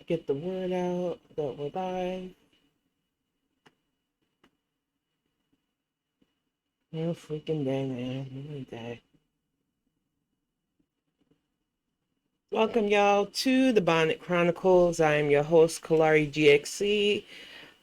Get the word out that we're live. No freaking day, man. Any day. Welcome, y'all, to the Bonnet Chronicles. I am your host, Kalari GXC.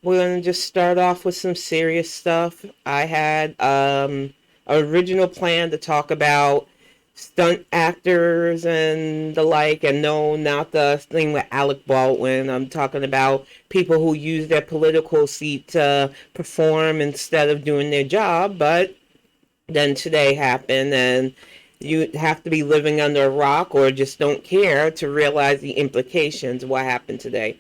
We're going to just start off with some serious stuff. I had an original plan to talk about stunt actors and the like, and no, not the thing with Alec Baldwin. I'm talking about people who use their political seat to perform instead of doing their job, but then today happened, and you have to be living under a rock or just don't care to realize the implications of what happened today.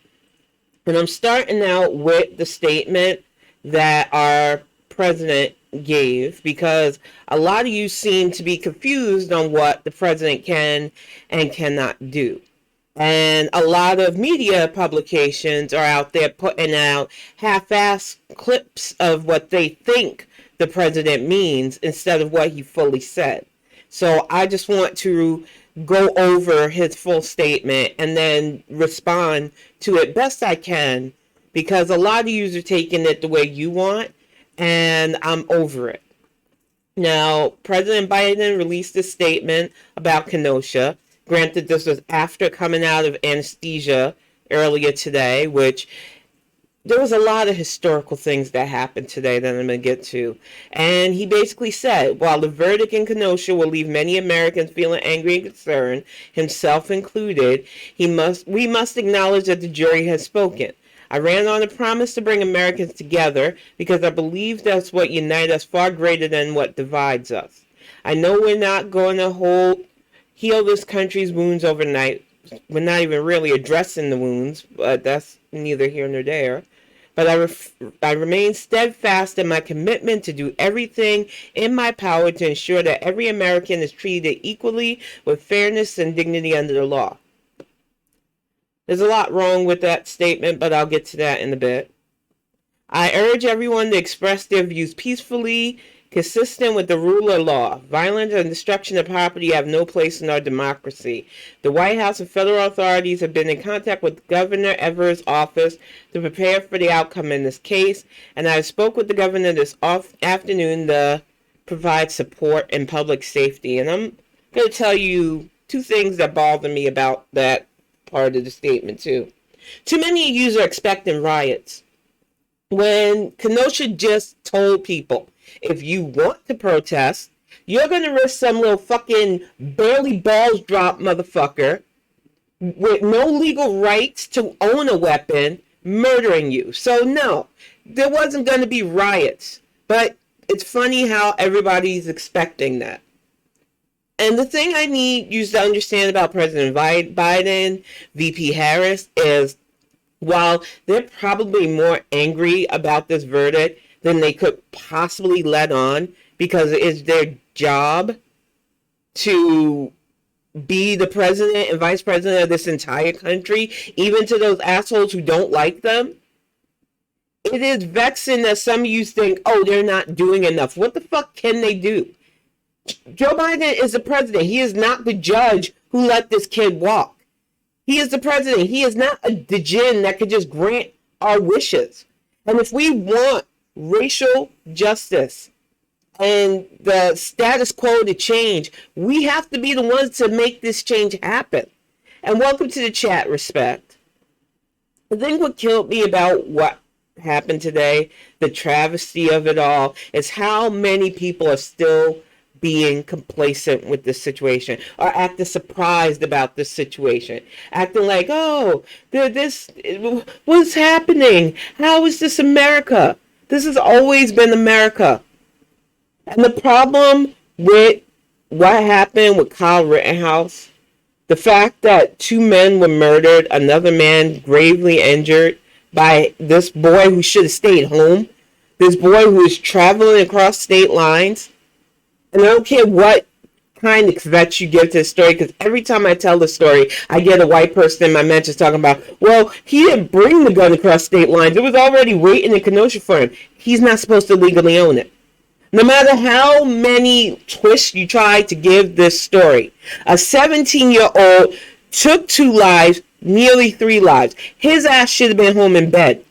And I'm starting out with the statement that our president gave, because a lot of you seem to be confused on what the president can and cannot do. And a lot of media publications are out there putting out half-assed clips of what they think the president means instead of what he fully said. So I just want to go over his full statement and then respond to it best I can, because a lot of you are taking it the way you want, and I'm over it. Now, President Biden released a statement about Kenosha. Granted, this was after coming out of anesthesia earlier today, which there was a lot of historical things that happened today that I'm going to get to. And he basically said, while the verdict in Kenosha will leave many Americans feeling angry and concerned, himself included, we must acknowledge that the jury has spoken. I ran on a promise to bring Americans together because I believe that's what unites us far greater than what divides us. I know we're not going to heal this country's wounds overnight. We're not even really addressing the wounds, but that's neither here nor there. But I remain steadfast in my commitment to do everything in my power to ensure that every American is treated equally with fairness and dignity under the law. There's a lot wrong with that statement, but I'll get to that in a bit. I urge everyone to express their views peacefully, consistent with the rule of law. Violence and destruction of property have no place in our democracy. The White House and federal authorities have been in contact with Governor Evers' office to prepare for the outcome in this case, and I spoke with the governor this afternoon to provide support and public safety. And I'm going to tell you two things that bother me about that part of the statement, too. Too many of you are expecting riots, when Kenosha just told people, if you want to protest, you're going to risk some little fucking barely balls drop motherfucker with no legal rights to own a weapon murdering you. So no, there wasn't going to be riots. But it's funny how everybody's expecting that. And the thing I need you to understand about President Biden, VP Harris, is while they're probably more angry about this verdict than they could possibly let on, because it is their job to be the president and vice president of this entire country, even to those assholes who don't like them, it is vexing that some of you think, oh, they're not doing enough. What the fuck can they do? Joe Biden is the president. He is not the judge who let this kid walk. He is the president. He is not a djinn that could just grant our wishes. And if we want racial justice and the status quo to change, we have to be the ones to make this change happen. And welcome to the chat, Respect. I think what killed me about what happened today, the travesty of it all, is how many people are still being complacent with this situation, or acting surprised about this situation, acting like, oh, what's happening? How is this America? This has always been America. And the problem with what happened with Kyle Rittenhouse, the fact that two men were murdered, another man gravely injured by this boy who should have stayed home, this boy who is traveling across state lines. And I don't care what kind of vet you give to the story, because every time I tell the story, I get a white person in my mentions talking about, well, he didn't bring the gun across state lines. It was already waiting in Kenosha for him. He's not supposed to legally own it. No matter how many twists you try to give this story, a 17-year-old took two lives, nearly 3 lives. His ass should have been home in bed.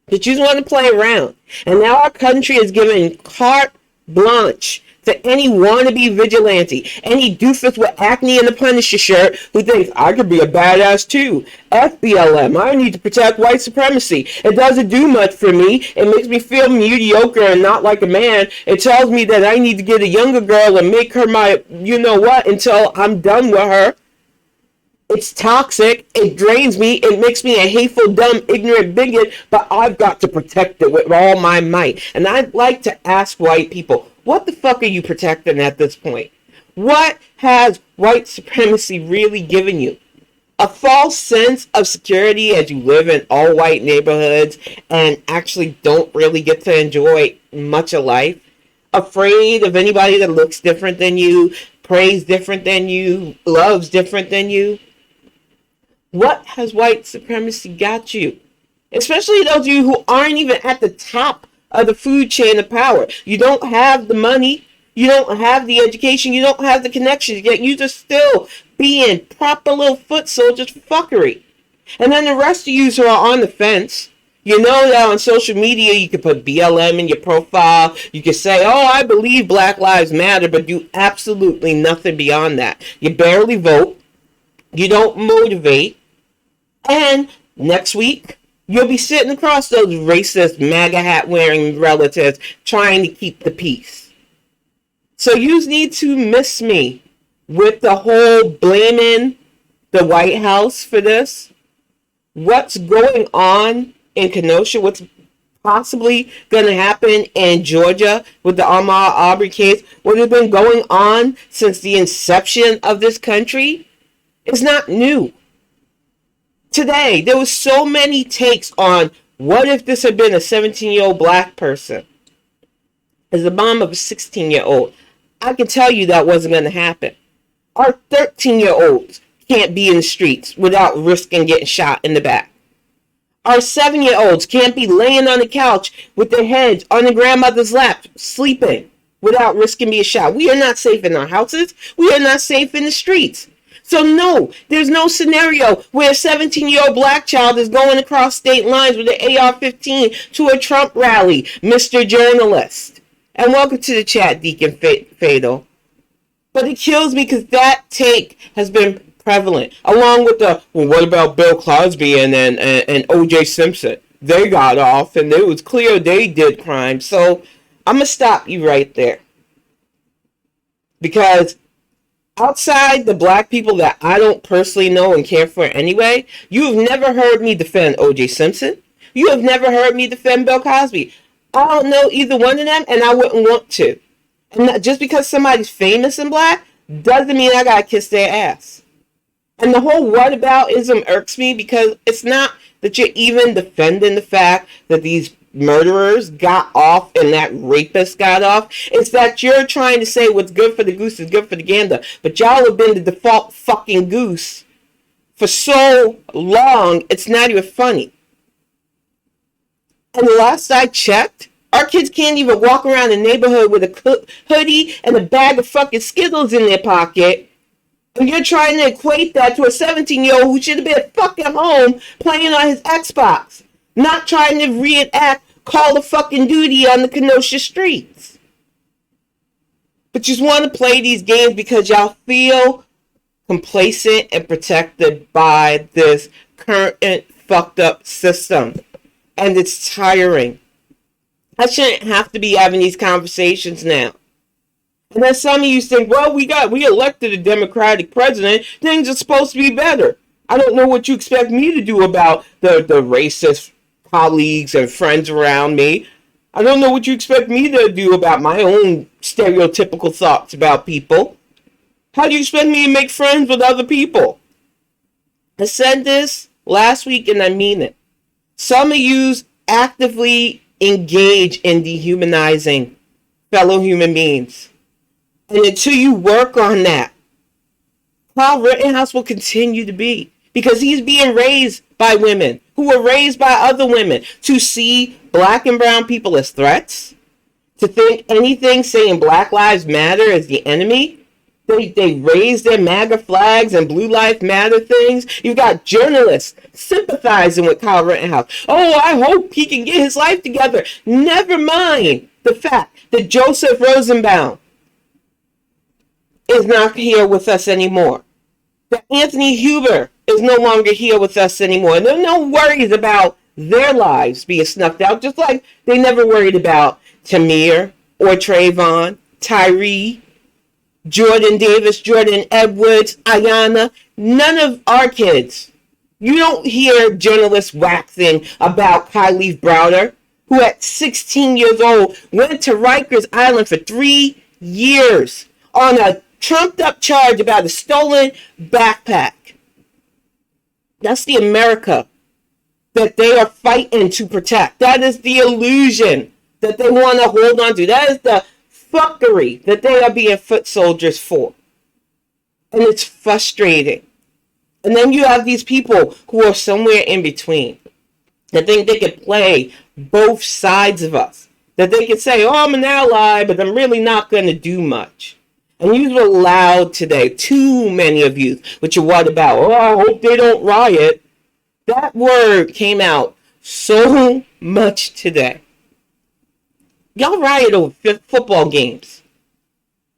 But you want to play around. And now our country is giving carte blanche to any wannabe vigilante, any doofus with acne and a Punisher shirt who thinks, I could be a badass too. FBLM, I need to protect white supremacy. It doesn't do much for me. It makes me feel mediocre and not like a man. It tells me that I need to get a younger girl and make her my you-know-what until I'm done with her. It's toxic. It drains me. It makes me a hateful, dumb, ignorant bigot, but I've got to protect it with all my might. And I'd like to ask white people, what the fuck are you protecting at this point? What has white supremacy really given you? A false sense of security as you live in all white neighborhoods and actually don't really get to enjoy much of life? Afraid of anybody that looks different than you, prays different than you, loves different than you? What has white supremacy got you? Especially those of you who aren't even at the top of the food chain of power. You don't have the money. You don't have the education. You don't have the connections. Yet you just still being proper little foot soldiers fuckery. And then the rest of you who are on the fence, you know that on social media you can put BLM in your profile. You can say, oh, I believe Black Lives Matter, but do absolutely nothing beyond that. You barely vote. You don't motivate. And next week, you'll be sitting across those racist MAGA hat wearing relatives trying to keep the peace. So you need to miss me with the whole blaming the White House for this. What's going on in Kenosha? What's possibly going to happen in Georgia with the Ahmaud Arbery case? What has been going on since the inception of this country is not new. Today, there was so many takes on what if this had been a 17-year-old black person as the mom of a 16-year-old. I can tell you that wasn't going to happen. Our 13-year-olds can't be in the streets without risking getting shot in the back. Our 7-year-olds can't be laying on the couch with their heads on their grandmother's lap, sleeping without risking being shot. We are not safe in our houses. We are not safe in the streets. So no, there's no scenario where a 17-year-old black child is going across state lines with an AR-15 to a Trump rally, Mr. Journalist. And welcome to the chat, Deacon Fatal. But it kills me because that take has been prevalent, along with the, well, what about Bill Cosby and O.J. Simpson? They got off, and it was clear they did crime. So I'm going to stop you right there. Because outside the black people that I don't personally know and care for anyway, you have never heard me defend O.J. Simpson. You have never heard me defend Bill Cosby. I don't know either one of them, and I wouldn't want to. And just because somebody's famous and black doesn't mean I gotta kiss their ass. And the whole whataboutism irks me because it's not that you're even defending the fact that these murderers got off and that rapist got off. It's that you're trying to say what's good for the goose is good for the gander. But y'all have been the default fucking goose for so long, it's not even funny. And the last I checked, our kids can't even walk around the neighborhood with a hoodie and a bag of fucking Skittles in their pocket. And you're trying to equate that to a 17-year-old who should have been fucking home playing on his Xbox. Not trying to reenact Call of fucking Duty on the Kenosha streets. But you just want to play these games because y'all feel complacent and protected by this current fucked up system. And it's tiring. I shouldn't have to be having these conversations now. And then some of you think, well, we elected a Democratic president. Things are supposed to be better. I don't know what you expect me to do about the racist colleagues and friends around me. I don't know what you expect me to do about my own stereotypical thoughts about people. How do you expect me to make friends with other people? I said this last week and I mean it. Some of you actively engage in dehumanizing fellow human beings. And until you work on that, Kyle Rittenhouse will continue to be. Because he's being raised by women who were raised by other women to see black and brown people as threats, to think anything saying Black Lives Matter is the enemy. They raise their MAGA flags and Blue Lives Matter things. You've got journalists sympathizing with Kyle Rittenhouse. Oh, I hope he can get his life together. Never mind the fact that Joseph Rosenbaum is not here with us anymore. That Anthony Huber is no longer here with us anymore. And there are no worries about their lives being snuffed out, just like they never worried about Tamir or Trayvon, Tyree, Jordan Davis, Jordan Edwards, Ayanna. None of our kids. You don't hear journalists waxing about Kylie Browder, who at 16 years old went to Rikers Island for 3 years on a trumped up charge about a stolen backpack. That's the America that they are fighting to protect. That is the illusion that they want to hold on to. That is the fuckery that they are being foot soldiers for. And it's frustrating. And then you have these people who are somewhere in between, that think they can play both sides of us. That they can say, oh, I'm an ally, but I'm really not going to do much. And you were loud today, too many of you, which are what about? Oh, I hope they don't riot. That word came out so much today. Y'all riot over football games.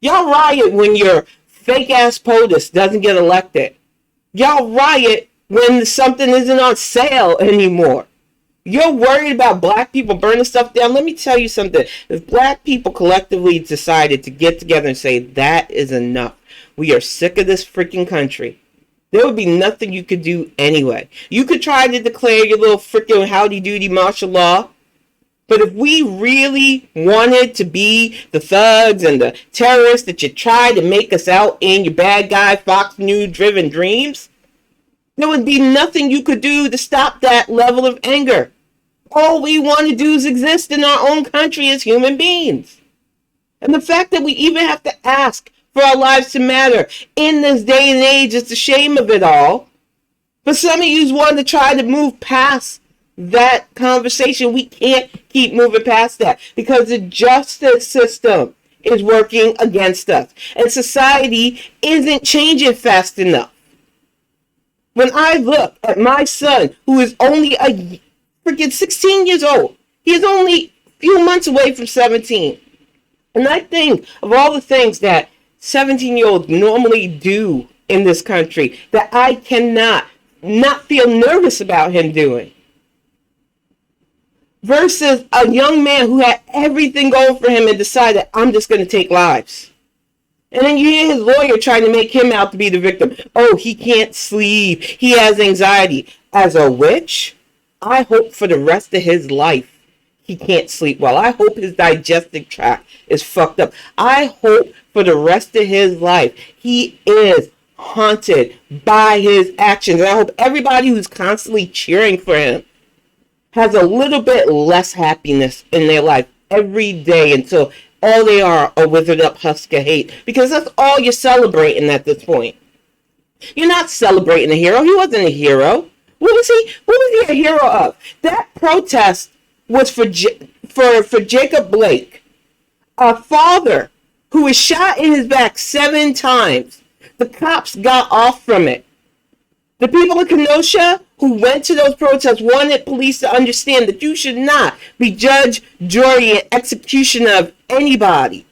Y'all riot when your fake-ass POTUS doesn't get elected. Y'all riot when something isn't on sale anymore. You're worried about black people burning stuff down. Let me tell you something. If black people collectively decided to get together and say, that is enough. We are sick of this freaking country. There would be nothing you could do anyway. You could try to declare your little freaking howdy-doody martial law. But if we really wanted to be the thugs and the terrorists that you tried to make us out in your bad guy Fox News-driven dreams, there would be nothing you could do to stop that level of anger. All we want to do is exist in our own country as human beings. And the fact that we even have to ask for our lives to matter in this day and age is the shame of it all. But some of you want to try to move past that conversation. We can't keep moving past that because the justice system is working against us. And society isn't changing fast enough. When I look at my son, who is only a freaking 16 years old, he is only a few months away from 17. And I think of all the things that 17-year-olds normally do in this country that I cannot not feel nervous about him doing. Versus a young man who had everything going for him and decided, I'm just going to take lives. And then you hear his lawyer trying to make him out to be the victim. Oh, he can't sleep. He has anxiety. As a witch, I hope for the rest of his life he can't sleep well. I hope his digestive tract is fucked up. I hope for the rest of his life he is haunted by his actions. And I hope everybody who's constantly cheering for him has a little bit less happiness in their life every day until all they are a withered up husk of hate. Because that's all you're celebrating at this point. You're not celebrating a hero. He wasn't a hero. What was he a hero of? That protest was for Jacob Blake, a father who was shot in his back 7 times. The cops got off from it. The people of Kenosha who went to those protests wanted police to understand that you should not be judge, jury, and executioner of anybody.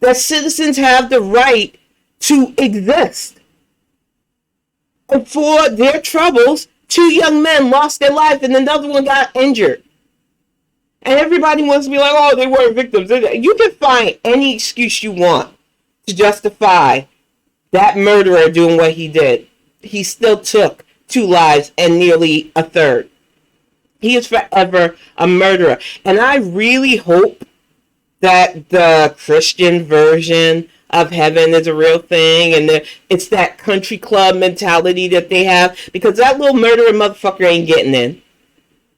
That citizens have the right to exist. And for their troubles, 2 young men lost their life and another one got injured. And everybody wants to be like, oh, they weren't victims. You can find any excuse you want to justify that murderer doing what he did. He still took 2 lives and nearly a third. He is forever a murderer. And I really hope that the Christian version of heaven is a real thing, and it's that country club mentality that they have, because that little murderer motherfucker ain't getting in.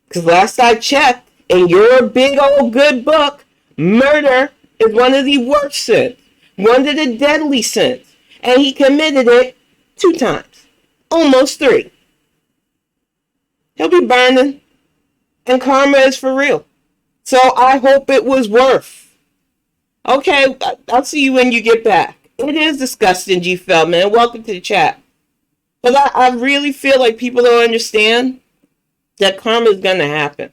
Because last I checked, in your big old good book, murder is one of the worst sins, one of the deadly sins, and he committed it 2 times, almost 3. He'll be burning, and karma is for real. So I hope it was worth. Okay, I'll see you when you get back. It is disgusting, G. Feldman. Welcome to the chat. But I really feel like people don't understand that karma is going to happen.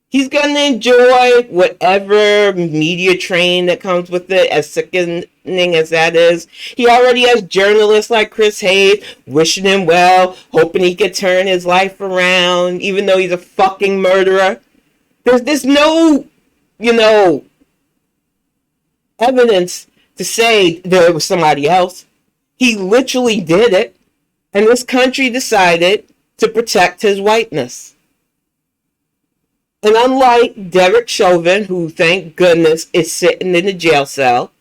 He's going to enjoy whatever media train that comes with it, as sickening as that is. He already has journalists like Chris Hayes wishing him well, hoping he could turn his life around, even though he's a fucking murderer. There's no, evidence to say that it was somebody else. He literally did it, and this country decided to protect his whiteness. And unlike Derek Chauvin, who, thank goodness, is sitting in a jail cell,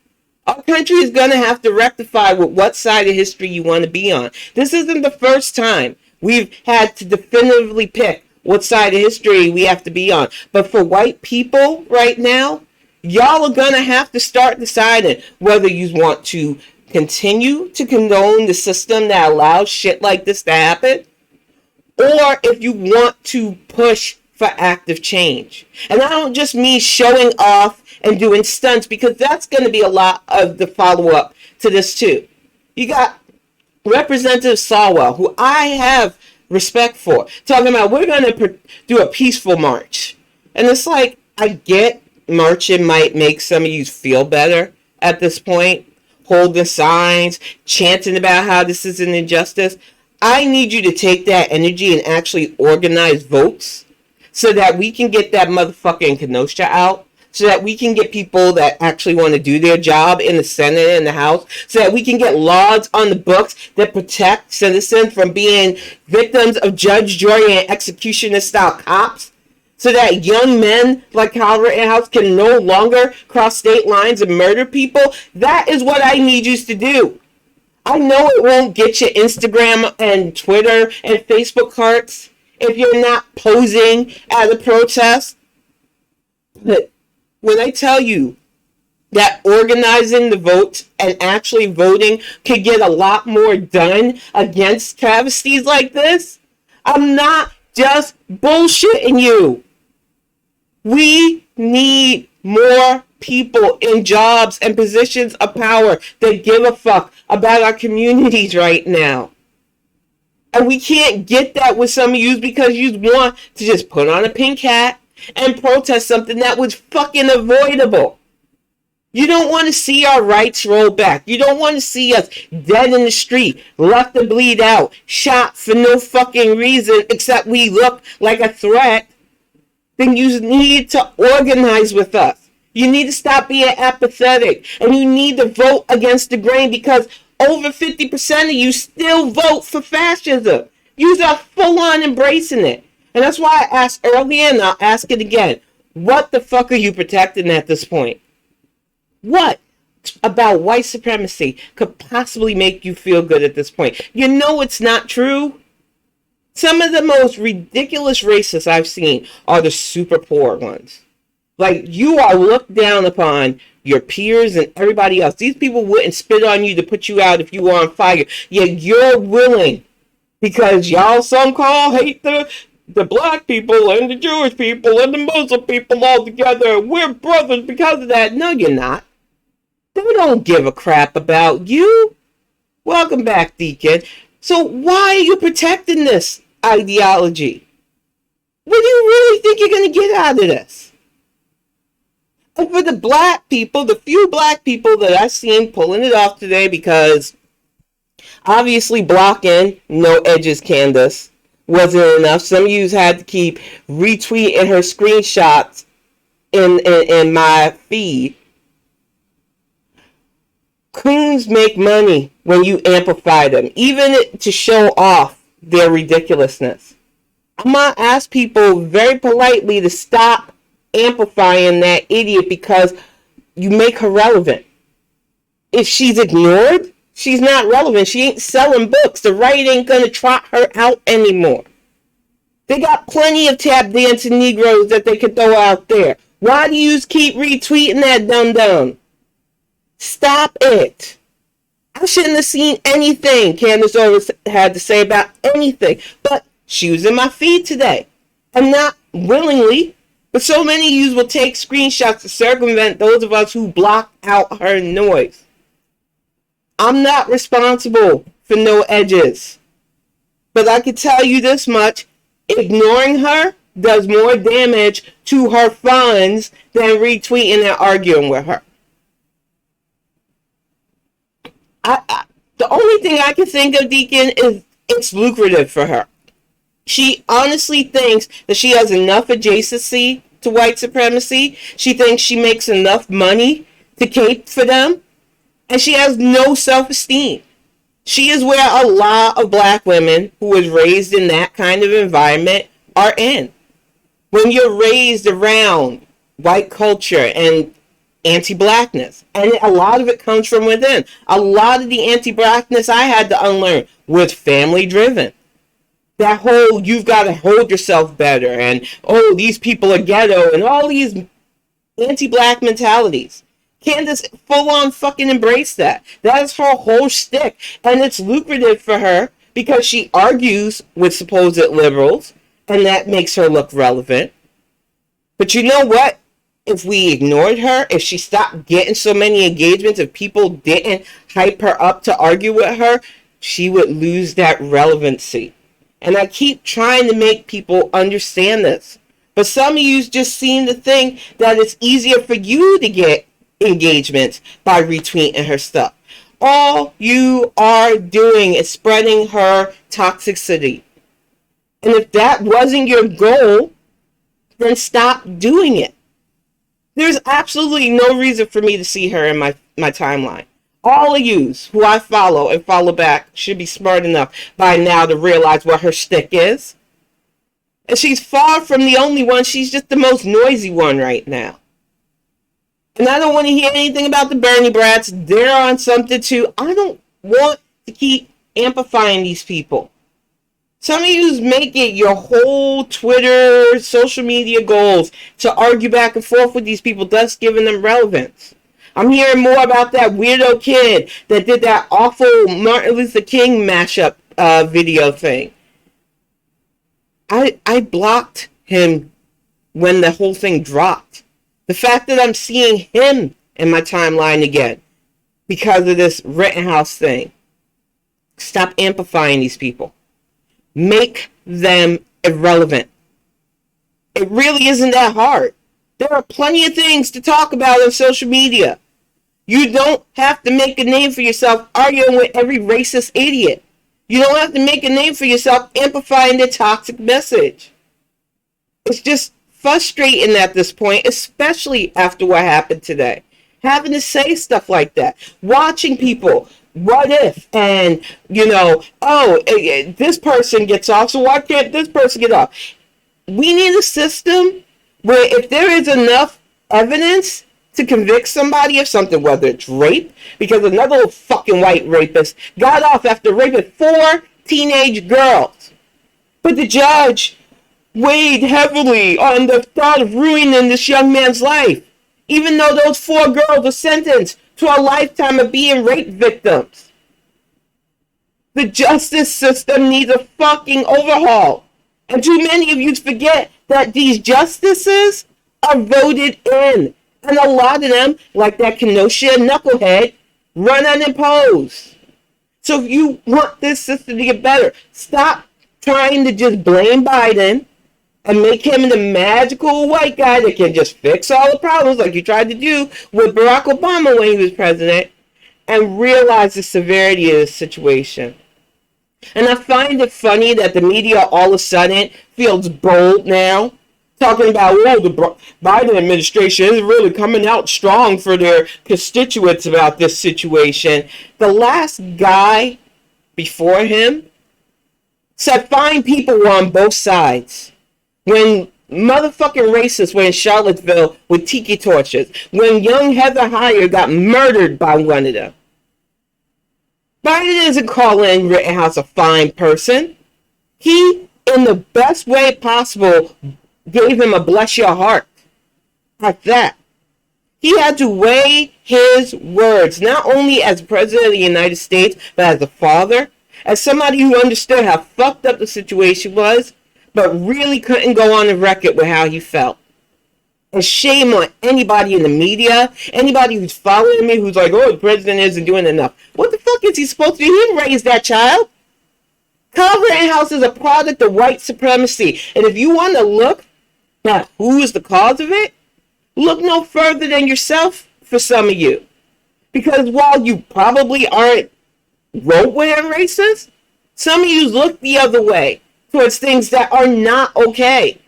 our country is going to have to rectify with what side of history you want to be on. This isn't the first time we've had to definitively pick what side of history we have to be on. But for white people right now, y'all are going to have to start deciding whether you want to continue to condone the system that allows shit like this to happen, or if you want to push for active change. And I don't just mean showing off and doing stunts, because that's going to be a lot of the follow-up to this too. You got Representative Sawwell, who I have respect for, talking about we're going to do a peaceful march. And it's like, I get marching might make some of you feel better at this point, holding signs, chanting about how this is an injustice. I need you to take that energy and actually organize votes so that we can get that motherfucking Kenosha out, so that we can get people that actually want to do their job in the Senate and the House, so that we can get laws on the books that protect citizens from being victims of judge, jury, and executionist-style cops, so that young men like Kyle Rittenhouse can no longer cross state lines and murder people. That is what I need you to do. I know it won't get you Instagram and Twitter and Facebook hearts if you're not posing at a protest. But when I tell you that organizing the votes and actually voting could get a lot more done against travesties like this, I'm not just bullshitting you. We need more people in jobs and positions of power that give a fuck about our communities right now. And we can't get that with some of you because you want to just put on a pink hat and protest something that was fucking avoidable. You don't want to see our rights roll back. You don't want to see us dead in the street, left to bleed out, shot for no fucking reason except we look like a threat. Then you need to organize with us. You need to stop being apathetic, and you need to vote against the grain, because over 50% of you still vote for fascism. You are full on embracing it. And that's why I asked earlier, and I'll ask it again. What the fuck are you protecting at this point? What about white supremacy could possibly make you feel good at this point? You know it's not true. Some of the most ridiculous racists I've seen are the super poor ones. Like, you are looked down upon your peers and everybody else. These people wouldn't spit on you to put you out if you were on fire. Yet you're willing, because y'all some call hate the black people and the Jewish people and the Muslim people all together. We're brothers because of that. No, you're not. They don't give a crap about you. Welcome back, Deacon. So why are you protecting this ideology? What do you really think you're going to get out of this? And for the black people, the few black people that I've seen pulling it off today, because obviously blocking No Edges Candace wasn't enough. Some of you had to keep retweeting her screenshots in my feed. Coons make money when you amplify them, even to show off their ridiculousness. I'm going to ask people very politely to stop amplifying that idiot, because you make her relevant. If she's ignored, she's not relevant. She ain't selling books. The right ain't going to trot her out anymore. They got plenty of tap dancing Negroes that they could throw out there. Why do you keep retweeting that dum-dum? Stop it. I shouldn't have seen anything Candace Owens had to say about anything, but she was in my feed today. And not willingly, but so many of you will take screenshots to circumvent those of us who block out her noise. I'm not responsible for no edges. But I can tell you this much, ignoring her does more damage to her funds than retweeting and arguing with her. The only thing I can think of, Deacon, is it's lucrative for her. She honestly thinks that she has enough adjacency to white supremacy. She thinks she makes enough money to cape for them. And she has no self-esteem. She is where a lot of black women who was raised in that kind of environment are in. When you're raised around white culture and anti-blackness, and a lot of it comes from within. A lot of the anti-blackness I had to unlearn was family-driven. That whole, you've got to hold yourself better, and, oh, these people are ghetto, and all these anti-black mentalities. Candace full-on fucking embraced that. That is her whole shtick, and it's lucrative for her because she argues with supposed liberals, and that makes her look relevant. But you know what? If we ignored her, if she stopped getting so many engagements, if people didn't hype her up to argue with her, she would lose that relevancy. And I keep trying to make people understand this. But some of you just seem to think that it's easier for you to get engagements by retweeting her stuff. All you are doing is spreading her toxicity. And if that wasn't your goal, then stop doing it. There's absolutely no reason for me to see her in my timeline. All of yous who I follow and follow back should be smart enough by now to realize what her shtick is. And she's far from the only one. She's just the most noisy one right now. And I don't want to hear anything about the Bernie brats. They're on something too. I don't want to keep amplifying these people. Some of you make it your whole Twitter, social media goals to argue back and forth with these people, thus giving them relevance. I'm hearing more about that weirdo kid that did that awful Martin Luther King mashup video thing. I blocked him when the whole thing dropped. The fact that I'm seeing him in my timeline again because of this Rittenhouse thing. Stop amplifying these people. Make them irrelevant. It really isn't that hard. There are plenty of things to talk about on social media. You don't have to make a name for yourself arguing with every racist idiot. You don't have to make a name for yourself amplifying their toxic message. It's just frustrating at this point, especially after what happened today. Having to say stuff like that. Watching people, what if, and, this person gets off, so why can't this person get off? We need a system where if there is enough evidence to convict somebody of something, whether it's rape, because another fucking white rapist got off after raping 4 teenage girls. But the judge weighed heavily on the thought of ruining this young man's life, even though those 4 girls were sentenced to a lifetime of being rape victims. The justice system needs a fucking overhaul. And too many of you forget that these justices are voted in. And a lot of them, like that Kenosha knucklehead, run unopposed. So if you want this system to get better, stop trying to just blame Biden and make him the magical white guy that can just fix all the problems like you tried to do with Barack Obama when he was president, and realize the severity of the situation. And I find it funny that the media all of a sudden feels bold now, talking about, the Biden administration is really coming out strong for their constituents about this situation. The last guy before him said fine people were on both sides. When motherfucking racists were in Charlottesville with tiki torches. When young Heather Heyer got murdered by one of them. Biden isn't calling Rittenhouse a fine person. He, in the best way possible, gave him a bless your heart. Like that. He had to weigh his words, not only as president of the United States, but as a father, as somebody who understood how fucked up the situation was, but really couldn't go on the record with how he felt. And shame on anybody in the media, anybody who's following me, who's like, oh, the president isn't doing enough. What the fuck is he supposed to do? He didn't raise that child. Kyle Rittenhouse is a product of white supremacy. And if you want to look at who is the cause of it, look no further than yourself for some of you. Because while you probably aren't road-wearing racist, some of you look the other way towards things that are not okay.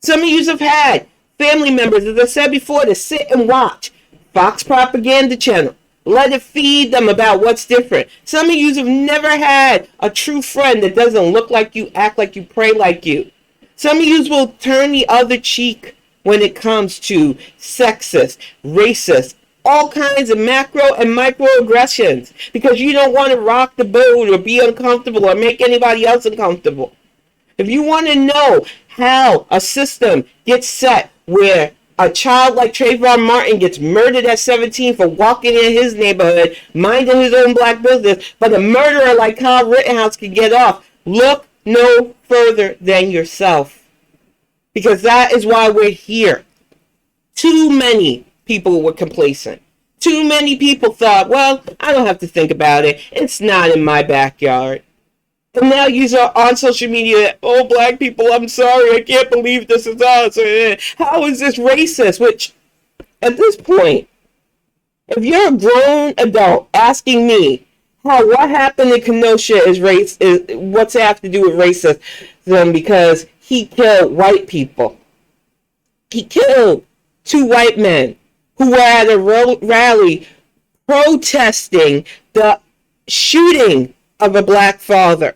Some of you have had family members, as I said before, to sit and watch Fox Propaganda Channel. Let it feed them about what's different. Some of you have never had a true friend that doesn't look like you, act like you, pray like you. Some of you will turn the other cheek when it comes to sexist, racist, all kinds of macro and microaggressions because you don't want to rock the boat or be uncomfortable or make anybody else uncomfortable. If you want to know how a system gets set where a child like Trayvon Martin gets murdered at 17 for walking in his neighborhood, minding his own black business, but a murderer like Kyle Rittenhouse can get off, look no further than yourself. Because that is why we're here. Too many people were complacent. Too many people thought, well, I don't have to think about it. It's not in my backyard. And now you are on social media, oh, black people, I'm sorry, I can't believe this is us. How is this racist? Which, at this point, if you're a grown adult asking me how what happened in Kenosha is what's it have to do with racism because he killed white people. He killed 2 white men who were at a rally protesting the shooting of a black father.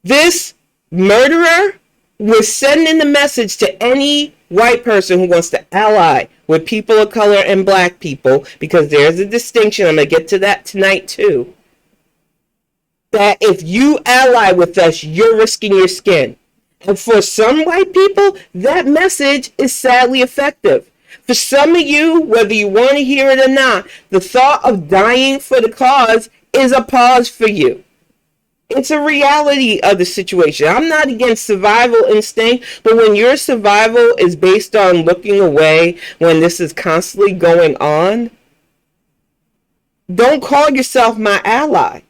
This murderer was sending the message to any white person who wants to ally with people of color and black people, because there's a distinction, I'm going to get to that tonight too, that if you ally with us, you're risking your skin. And for some white people, that message is sadly effective. For some of you, whether you want to hear it or not, the thought of dying for the cause is a pause for you. It's a reality of the situation. I'm not against survival instinct, but when your survival is based on looking away when this is constantly going on, don't call yourself my ally.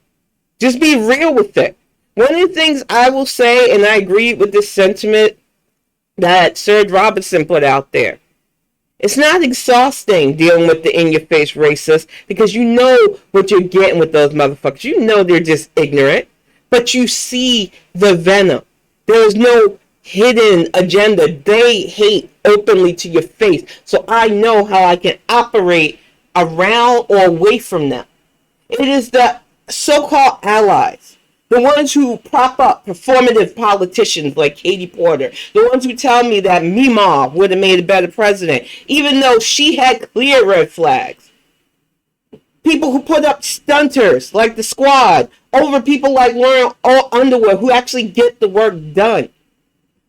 Just be real with it. One of the things I will say, and I agree with this sentiment that Serge Robinson put out there, it's not exhausting dealing with the in-your-face racist because you know what you're getting with those motherfuckers. You know they're just ignorant. But you see the venom. There is no hidden agenda. They hate openly to your face. So I know how I can operate around or away from them. It is the so-called allies, the ones who prop up performative politicians like Katie Porter, the ones who tell me that Mima would have made a better president, even though she had clear red flags. People who put up stunters like the Squad over people like Lauren Underwood who actually get the work done.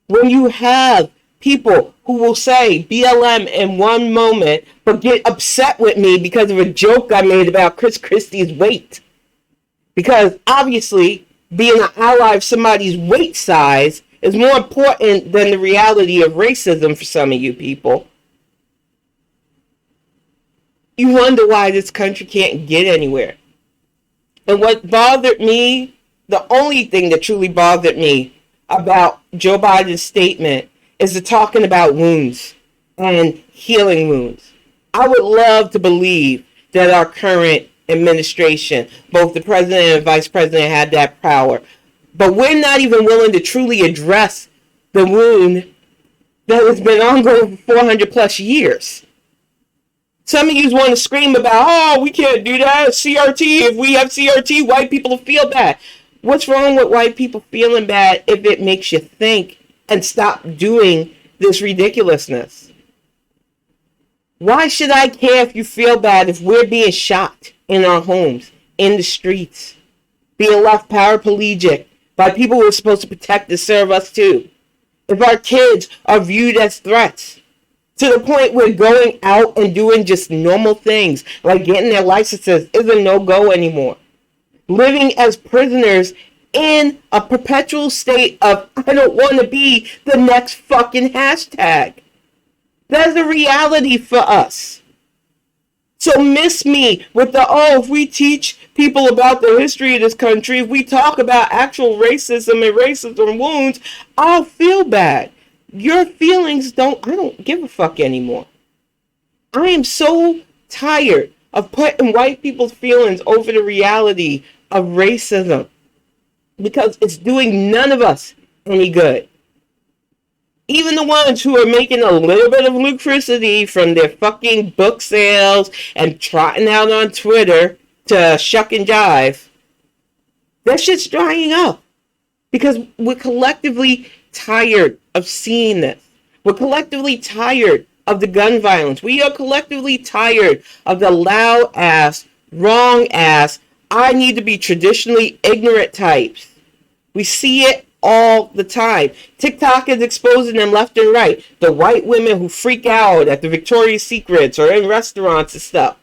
When you have people who will say BLM in one moment but get upset with me because of a joke I made about Chris Christie's weight. Because obviously being an ally of somebody's weight size is more important than the reality of racism for some of you people. You wonder why this country can't get anywhere. And what bothered me, the only thing that truly bothered me about Joe Biden's statement is the talking about wounds and healing wounds. I would love to believe that our current administration, both the president and vice president, had that power. But we're not even willing to truly address the wound that has been ongoing for 400 plus years. Some of you want to scream about, oh, we can't do that. CRT. If we have CRT, white people will feel bad. What's wrong with white people feeling bad if it makes you think and stop doing this ridiculousness? Why should I care if you feel bad if we're being shot in our homes, in the streets, being left paraplegic by people who are supposed to protect and serve us too? If our kids are viewed as threats, to the point where going out and doing just normal things like getting their licenses is a no-go anymore. Living as prisoners in a perpetual state of I don't want to be the next fucking hashtag. That's a reality for us. So miss me with the, if we teach people about the history of this country, if we talk about actual racism and racism wounds, I'll feel bad. Your feelings I don't give a fuck anymore. I am so tired of putting white people's feelings over the reality of racism because it's doing none of us any good. Even the ones who are making a little bit of lucidity from their fucking book sales and trotting out on Twitter to shuck and jive, that shit's drying up because we're collectively tired of seeing this. We're collectively tired of the gun violence. We are collectively tired of the loud ass, wrong ass, I need to be traditionally ignorant types. We see it all the time. TikTok is exposing them left and right. The white women who freak out at the Victoria's Secrets or in restaurants and stuff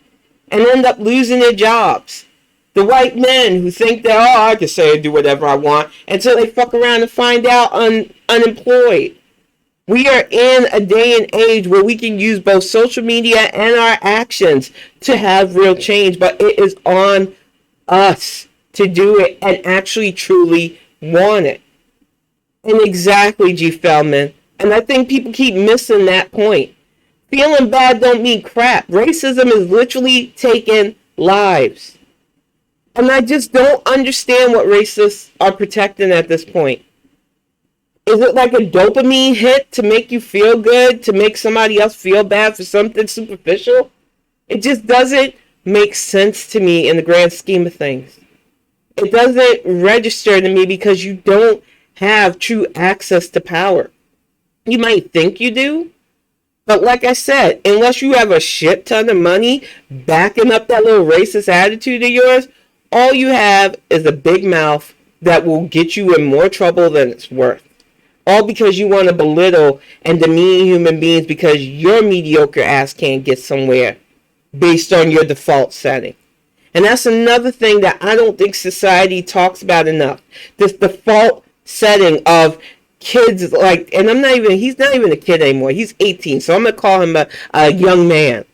and end up losing their jobs. The white men who think that, I can say and do whatever I want until they fuck around and find out unemployed. We are in a day and age where we can use both social media and our actions to have real change, but it is on us to do it and actually truly want it. And exactly, G. Feldman. And I think people keep missing that point. Feeling bad don't mean crap. Racism is literally taking lives. And I just don't understand what racists are protecting at this point. Is it like a dopamine hit to make you feel good, to make somebody else feel bad for something superficial? It just doesn't make sense to me in the grand scheme of things. It doesn't register to me because you don't have true access to power. You might think you do, but like I said, unless you have a shit ton of money backing up that little racist attitude of yours, all you have is a big mouth that will get you in more trouble than it's worth. All because you want to belittle and demean human beings because your mediocre ass can't get somewhere based on your default setting. And that's another thing that I don't think society talks about enough. This default setting of kids, like, and he's not even a kid anymore. He's 18, so I'm going to call him a young man.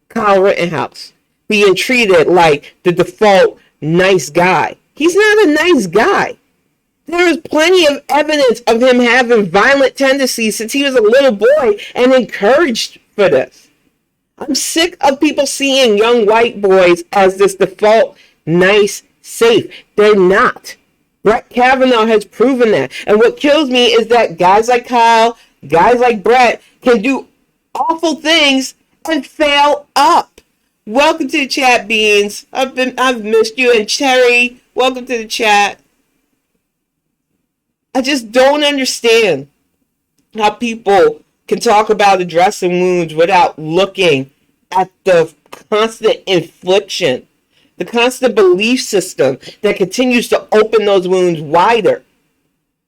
Kyle Rittenhouse. Being treated like the default nice guy. He's not a nice guy. There is plenty of evidence of him having violent tendencies since he was a little boy and encouraged for this. I'm sick of people seeing young white boys as this default nice, safe. They're not. Brett Kavanaugh has proven that. And what kills me is that guys like Kyle, guys like Brett can do awful things and fail up. Welcome to the chat, Beans. I've missed you. And Cherry, welcome to the chat. I just don't understand how people can talk about addressing wounds without looking at the constant infliction, the constant belief system that continues to open those wounds wider.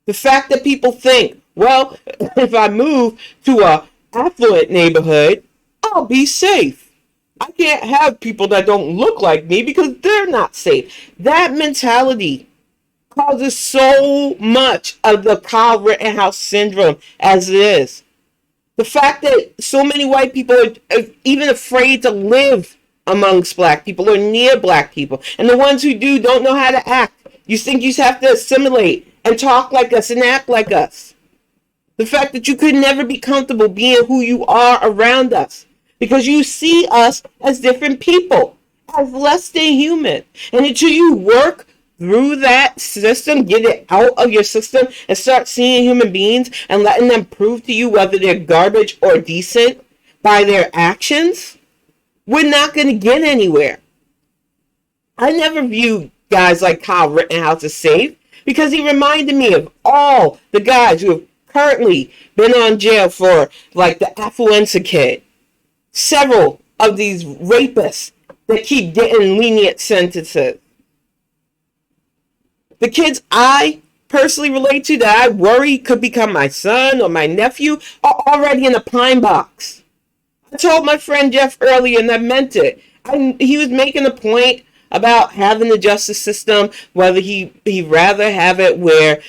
The fact that people think, well, if I move to a affluent neighborhood, I'll be safe. I can't have people that don't look like me because they're not safe. That mentality causes so much of the Kyle Rittenhouse syndrome as it is. The fact that so many white people are even afraid to live amongst black people or near black people. And the ones who do don't know how to act. You think you have to assimilate and talk like us and act like us. The fact that you could never be comfortable being who you are around us. Because you see us as different people. As less than human. And until you work through that system, get it out of your system, and start seeing human beings and letting them prove to you whether they're garbage or decent by their actions, we're not going to get anywhere. I never viewed guys like Kyle Rittenhouse as safe because he reminded me of all the guys who have currently been on jail for, like the affluenza kid. Several of these rapists that keep getting lenient sentences. The kids I personally relate to that I worry could become my son or my nephew are already in a pine box. I told my friend Jeff earlier, and I meant it. He was making a point about having the justice system, whether he'd rather have it where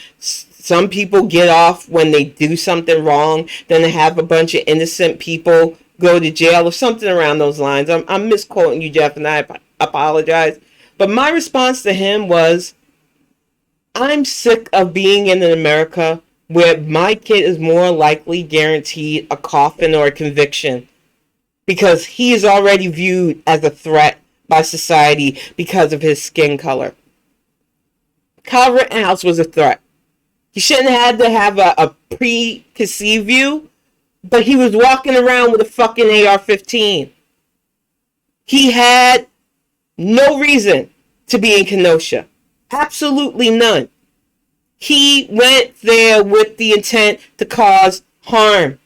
some people get off when they do something wrong, then they have a bunch of innocent people go to jail or something around those lines. I'm misquoting you, Jeff, and I apologize. But my response to him was, I'm sick of being in an America where my kid is more likely guaranteed a coffin or a conviction because he is already viewed as a threat by society because of his skin color. Kyle Rittenhouse was a threat. He shouldn't have had to have a preconceived view, but he was walking around with a fucking AR-15. He had no reason to be in Kenosha. Absolutely none. He went there with the intent to cause harm.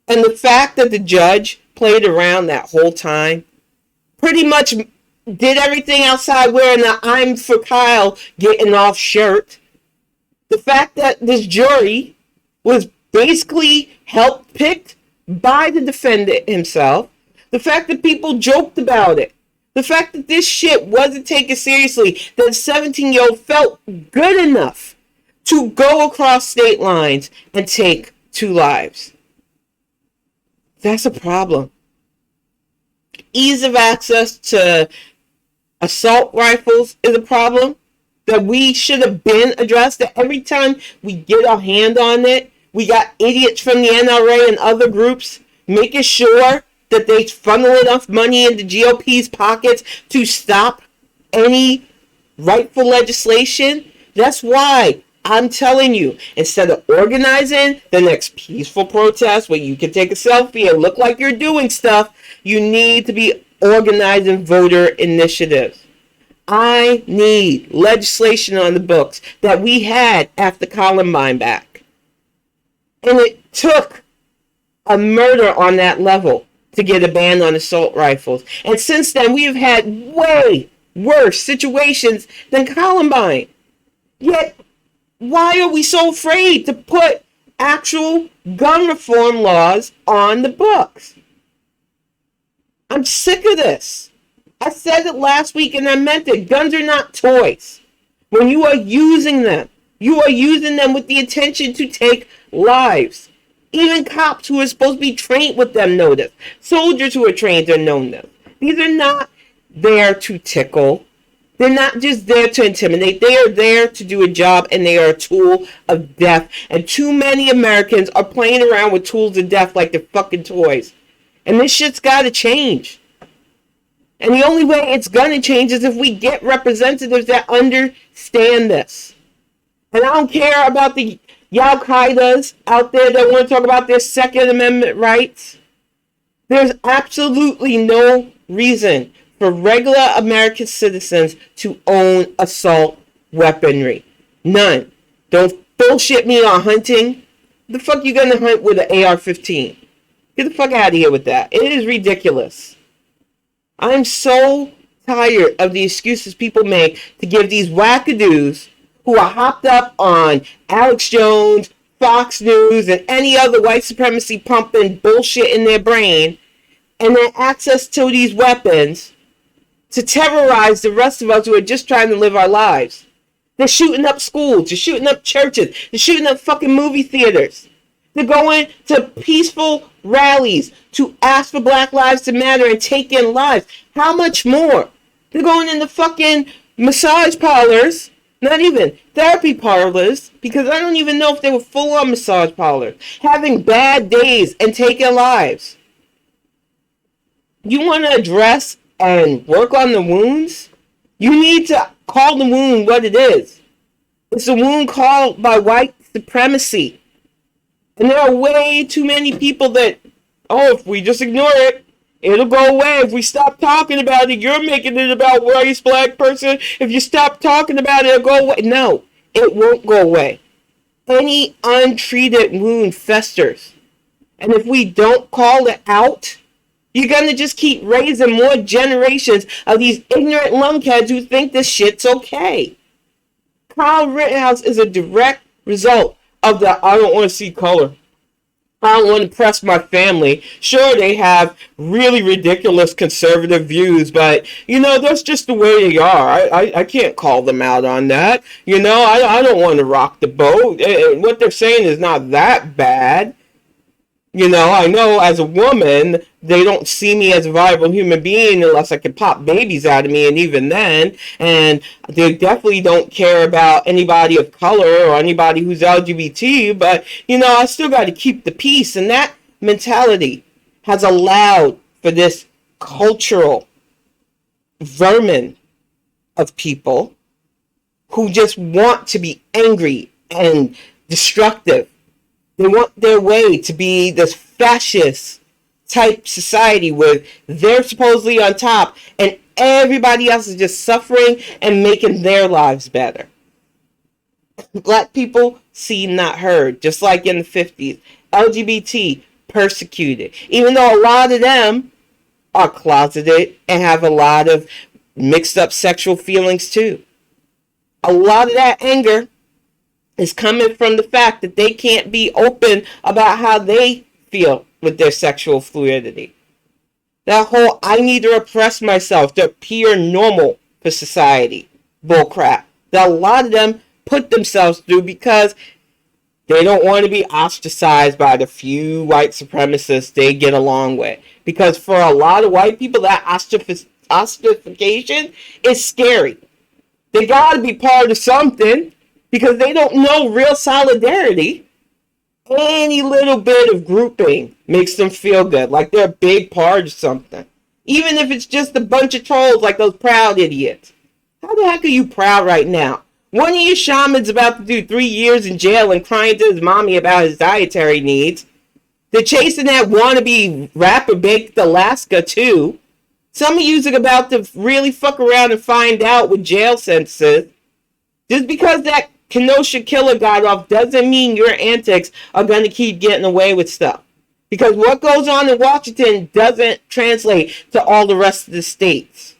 And the fact that the judge played around that whole time, pretty much did everything outside wearing the I'm for Kyle getting off shirt. The fact that this jury was basically helped picked by the defendant himself. The fact that people joked about it. The fact that this shit wasn't taken seriously. That a 17-year-old felt good enough to go across state lines and take 2 lives. That's a problem. Ease of access to assault rifles is a problem that we should have been addressed. That every time we get our hand on it, we got idiots from the NRA and other groups making sure that they funnel enough money into GOP's pockets to stop any rightful legislation. That's why I'm telling you, instead of organizing the next peaceful protest where you can take a selfie and look like you're doing stuff, you need to be organizing voter initiatives. I need legislation on the books that we had after Columbine back. And it took a murder on that level to get a ban on assault rifles. And since then, we have had way worse situations than Columbine. Yet, why are we so afraid to put actual gun reform laws on the books? I'm sick of this. I said it last week and I meant it. Guns are not toys. When you are using them, you are using them with the intention to take lives. Even cops who are supposed to be trained with them know this. Soldiers who are trained are known this. These are not there to tickle. They're not just there to intimidate. They are there to do a job, and they are a tool of death. And too many Americans are playing around with tools of death like they're fucking toys. And this shit's got to change. And the only way it's going to change is if we get representatives that understand this. And I don't care about the Al-Qaedas out there that want to talk about their Second Amendment rights. There's absolutely no reason for regular American citizens to own assault weaponry. None. Don't bullshit me on hunting. The fuck you gonna hunt with an AR-15? Get the fuck out of here with that. It is ridiculous. I'm so tired of the excuses people make to give these wackadoos who are hopped up on Alex Jones, Fox News, and any other white supremacy pumping bullshit in their brain, and then access to these weapons to terrorize the rest of us who are just trying to live our lives. They're shooting up schools, they're shooting up churches, they're shooting up fucking movie theaters. They're going to peaceful rallies to ask for Black Lives to Matter and take in lives. How much more? They're going into fucking massage parlors, not even therapy parlors, because I don't even know if they were full-on massage parlors, having bad days and taking lives. You want to address and work on the wounds? You need to call the wound what it is. It's a wound caused by white supremacy. And there are way too many people that, if we just ignore it, it'll go away. If we stop talking about it, you're making it about race, black person. If you stop talking about it, it'll go away. No, it won't go away. Any untreated wound festers. And if we don't call it out, you're going to just keep raising more generations of these ignorant lunkheads who think this shit's okay. Kyle Rittenhouse is a direct result of the I don't want to see color. I don't want to press my family. Sure, they have really ridiculous conservative views, but, that's just the way they are. I can't call them out on that. I don't want to rock the boat. What they're saying is not that bad. I know as a woman, they don't see me as a viable human being unless I can pop babies out of me, and even then. And they definitely don't care about anybody of color or anybody who's LGBT, but, I still got to keep the peace. And that mentality has allowed for this cultural vermin of people who just want to be angry and destructive. They want their way to be this fascist type society where they're supposedly on top and everybody else is just suffering and making their lives better. Black people seen, not heard, just like in the 50s. LGBT persecuted, even though a lot of them are closeted and have a lot of mixed up sexual feelings too. A lot of that anger is coming from the fact that they can't be open about how they feel with their sexual fluidity. That whole I need to repress myself to appear normal for society bullcrap that a lot of them put themselves through because they don't want to be ostracized by the few white supremacists they get along with. Because for a lot of white people, that ostracification is scary. They got to be part of something, because they don't know real solidarity. Any little bit of grouping makes them feel good, like they're a big part of something. Even if it's just a bunch of trolls like those proud idiots. How the heck are you proud right now? One of your shamans about to do 3 years in jail and crying to his mommy about his dietary needs. They're chasing that wannabe rapper Baked Alaska too. Some of you's are about to really fuck around and find out with jail sentences. Just because that Kenosha killer got off doesn't mean your antics are going to keep getting away with stuff. Because what goes on in Washington doesn't translate to all the rest of the states.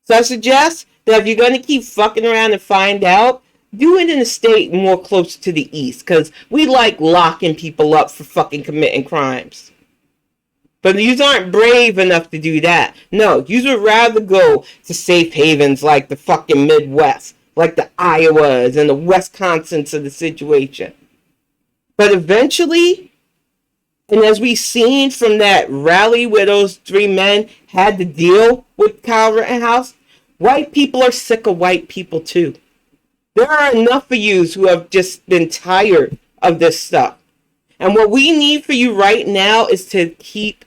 So I suggest that if you're going to keep fucking around and find out, do it in a state more close to the east. Because we like locking people up for fucking committing crimes. But you aren't brave enough to do that. No, you would rather go to safe havens like the fucking Midwest. Like the Iowas and the Wisconsins of the situation. But eventually, and as we've seen from that rally where those 3 men had to deal with Kyle Rittenhouse, white people are sick of white people too. There are enough of you who have just been tired of this stuff. And what we need for you right now is to keep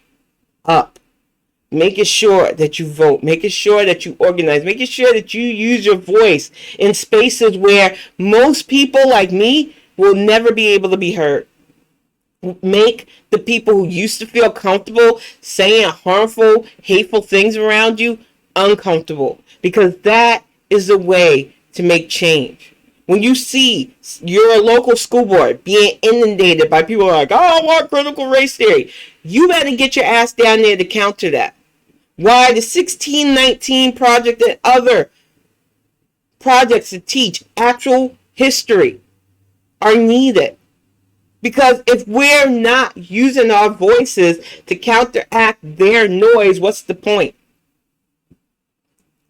up. Making sure that you vote, making sure that you organize, making sure that you use your voice in spaces where most people like me will never be able to be heard. Make the people who used to feel comfortable saying harmful, hateful things around you uncomfortable. Because that is the way to make change. When you see your local school board being inundated by people who are like, oh, I want critical race theory, you better get your ass down there to counter that. Why the 1619 Project and other projects to teach actual history are needed. Because if we're not using our voices to counteract their noise, what's the point?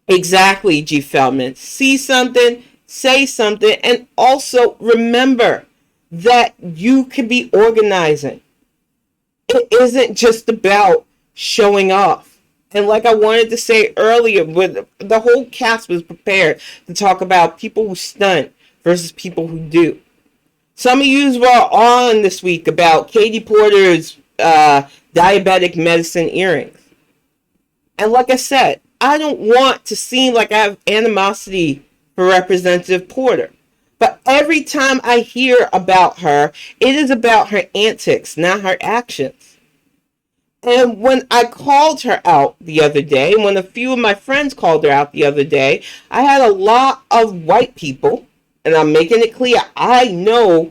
Exactly, G. Feldman. See something, say something, and also remember that you can be organizing. It isn't just about showing off. And like I wanted to say earlier, with the whole cast was prepared to talk about people who stunt versus people who do. Some of you were on this week about Katie Porter's diabetic medicine earrings. And like I said, I don't want to seem like I have animosity for Representative Porter. But every time I hear about her, it is about her antics, not her actions. And when I called her out the other day, and when a few of my friends called her out the other day, I had a lot of white people, and I'm making it clear, I know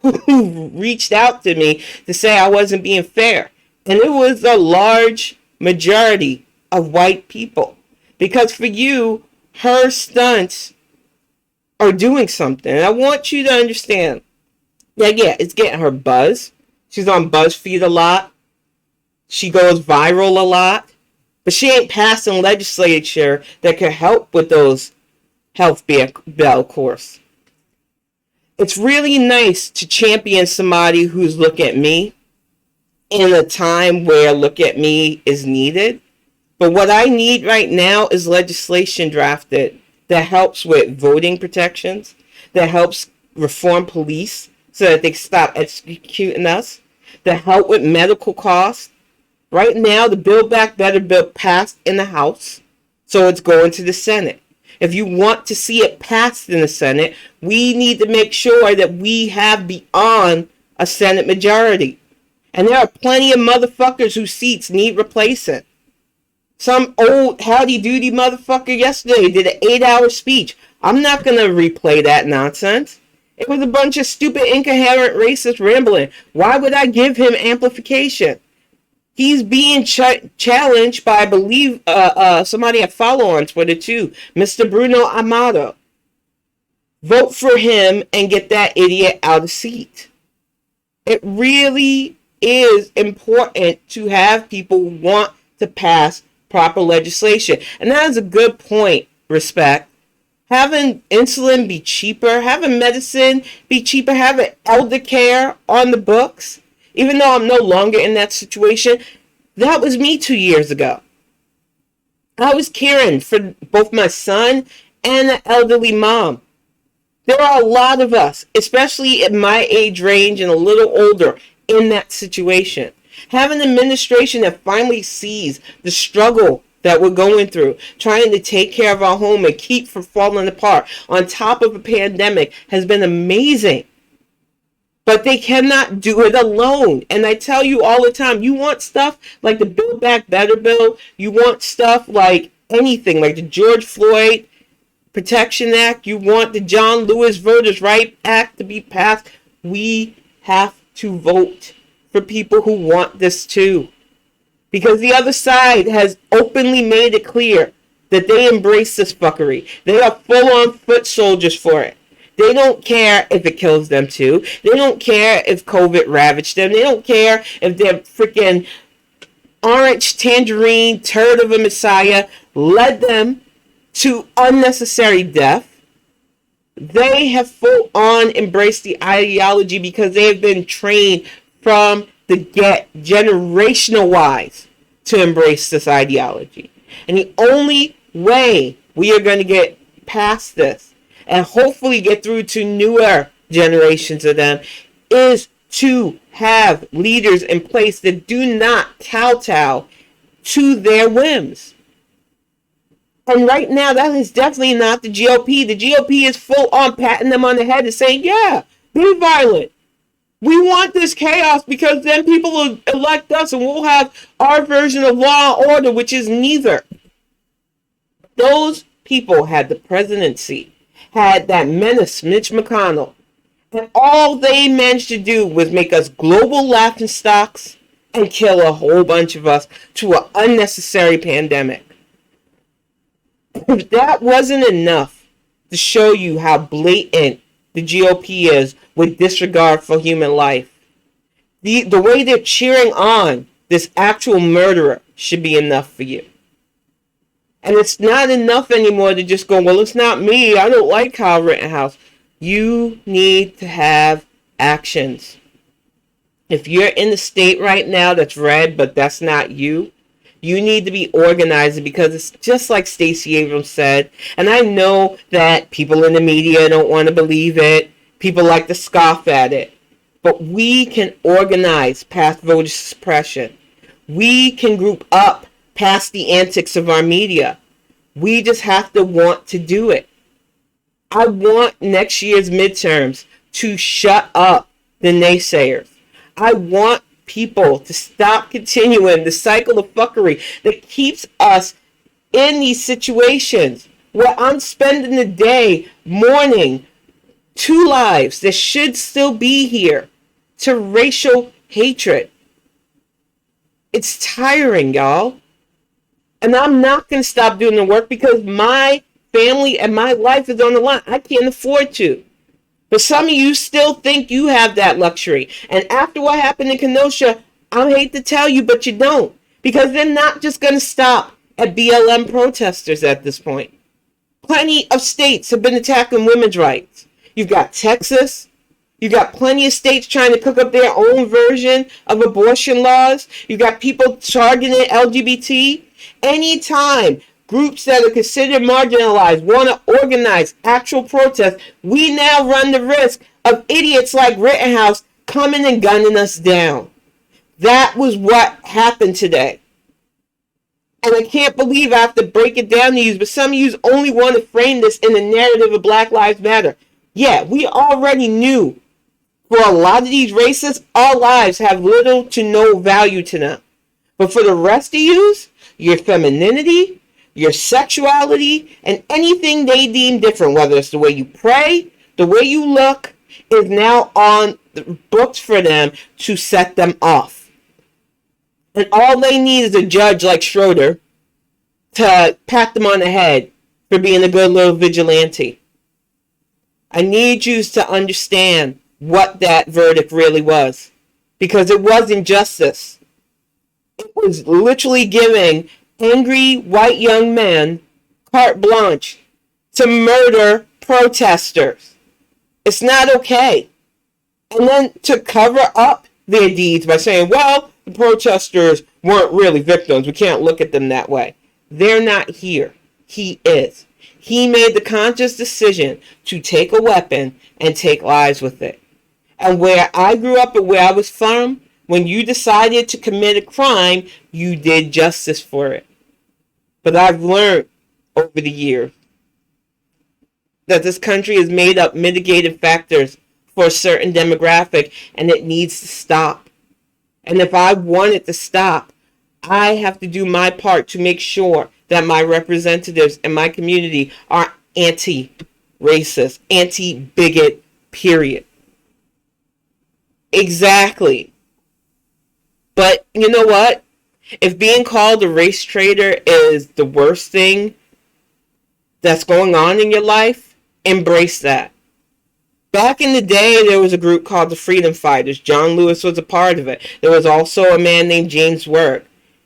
who reached out to me to say I wasn't being fair. And it was a large majority of white people. Because for you, her stunts are doing something. And I want you to understand that, yeah, it's getting her buzz. She's on BuzzFeed a lot. She goes viral a lot. But she ain't passing legislature that could help with those health bell course. It's really nice to champion somebody who's look at me in a time where look at me is needed. But what I need right now is legislation drafted that helps with voting protections, that helps reform police so that they stop executing us, that help with medical costs. Right now, the Build Back Better bill passed in the House, so it's going to the Senate. If you want to see it passed in the Senate, we need to make sure that we have beyond a Senate majority. And there are plenty of motherfuckers whose seats need replacing. Some old howdy-doody motherfucker yesterday did an 8-hour speech. I'm not going to replay that nonsense. It was a bunch of stupid, incoherent, racist rambling. Why would I give him amplification? He's being challenged by, I believe, somebody I follow on Twitter too, Mr. Bruno Amato. Vote for him and get that idiot out of seat. It really is important to have people want to pass proper legislation. And that is a good point, Respect. Having insulin be cheaper, having medicine be cheaper, having elder care on the books, even though I'm no longer in that situation, that was me 2 years ago. I was caring for both my son and an elderly mom. There are a lot of us, especially at my age range and a little older, in that situation. Having an administration that finally sees the struggle that we're going through, trying to take care of our home and keep from falling apart on top of a pandemic, has been amazing. But they cannot do it alone. And I tell you all the time, you want stuff like the Build Back Better bill, you want stuff like anything, like the George Floyd Protection Act, you want the John Lewis Voters' Right Act to be passed. We have to vote for people who want this too. Because the other side has openly made it clear that they embrace this fuckery. They are full-on foot soldiers for it. They don't care if it kills them too. They don't care if COVID ravaged them. They don't care if their freaking orange tangerine turd of a messiah led them to unnecessary death. They have full-on embraced the ideology because they have been trained from the get, generational wise, to embrace this ideology. And the only way we are going to get past this and hopefully get through to newer generations of them is to have leaders in place that do not kowtow to their whims. And right now, that is definitely not the GOP. The GOP is full on patting them on the head and saying, yeah, be violent. We want this chaos because then people will elect us and we'll have our version of law and order, which is neither. Those people had the presidency, had that menace, Mitch McConnell, and all they managed to do was make us global laughingstocks and kill a whole bunch of us to an unnecessary pandemic. If that wasn't enough to show you how blatant the GOP is with disregard for human life, the way they're cheering on this actual murderer should be enough for you. And it's not enough anymore to just go, well, it's not me. I don't like Kyle Rittenhouse. You need to have actions. If you're in the state right now that's red, but that's not you, you need to be organizing, because it's just like Stacey Abrams said. And I know that people in the media don't want to believe it. People like to scoff at it. But we can organize past voter suppression. We can group up past the antics of our media. We just have to want to do it. I want next year's midterms to shut up the naysayers. I want people to stop continuing the cycle of fuckery that keeps us in these situations where I'm spending the day mourning two lives that should still be here to racial hatred. It's tiring, y'all. And I'm not going to stop doing the work because my family and my life is on the line. I can't afford to. But some of you still think you have that luxury. And after what happened in Kenosha, I hate to tell you, but you don't. Because they're not just going to stop at BLM protesters at this point. Plenty of states have been attacking women's rights. You've got Texas. You've got plenty of states trying to cook up their own version of abortion laws. You've got people targeting LGBT. Anytime groups that are considered marginalized want to organize actual protests, we now run the risk of idiots like Rittenhouse coming and gunning us down. That was what happened today. And I can't believe I have to break it down to you, but some of you only want to frame this in the narrative of Black Lives Matter. Yeah, we already knew for a lot of these racists, our lives have little to no value to them. But for the rest of you, your femininity, your sexuality, and anything they deem different, whether it's the way you pray, the way you look, is now on the books for them to set them off. And all they need is a judge like Schroeder to pat them on the head for being a good little vigilante. I need you to understand what that verdict really was. Because it wasn't justice. It was literally giving angry white young men carte blanche to murder protesters. It's not okay. And then to cover up their deeds by saying, well, the protesters weren't really victims. We can't look at them that way. They're not here. He is. He made the conscious decision to take a weapon and take lives with it. And where I grew up and where I was from, when you decided to commit a crime, you did justice for it. But I've learned over the years that this country is made up mitigated factors for a certain demographic, and it needs to stop. And if I want it to stop, I have to do my part to make sure that my representatives in my community are anti-racist, anti-bigot, period. Exactly. But you know what? If being called a race traitor is the worst thing that's going on in your life, embrace that. Back in the day, there was a group called the Freedom Fighters. John Lewis was a part of it. There was also a man named James Work.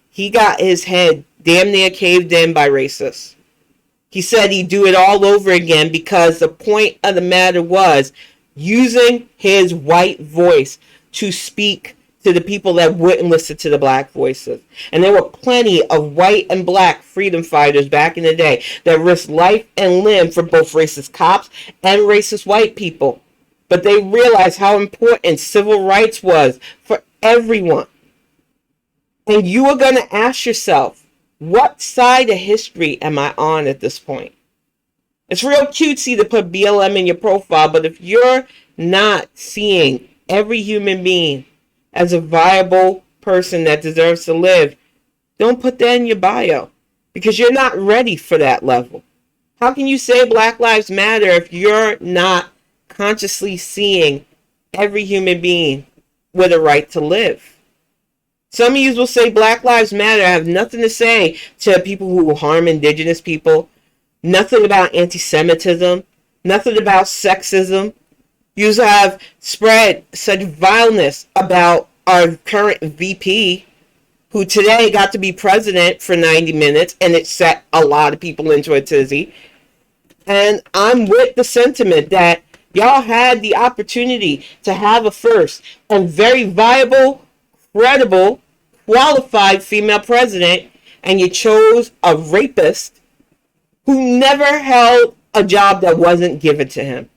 He got his head damn near caved in by racists. He said he'd do it all over again because the point of the matter was using his white voice to speak to the people that wouldn't listen to the black voices. And there were plenty of white and black freedom fighters back in the day that risked life and limb for both racist cops and racist white people. But they realized how important civil rights was for everyone. And you are going to ask yourself, what side of history am I on at this point? It's real cutesy to put BLM in your profile, but if you're not seeing every human being as a viable person that deserves to live, don't put that in your bio because you're not ready for that level. How can you say Black Lives Matter if you're not consciously seeing every human being with a right to live? Some of you will say Black Lives Matter. I have nothing to say to people who harm indigenous people, nothing about anti-Semitism, nothing about sexism. You have spread such vileness about our current VP, who today got to be president for 90 minutes, and it set a lot of people into a tizzy. And I'm with the sentiment that y'all had the opportunity to have a first and very viable, credible, qualified female president, and you chose a rapist who never held a job that wasn't given to him.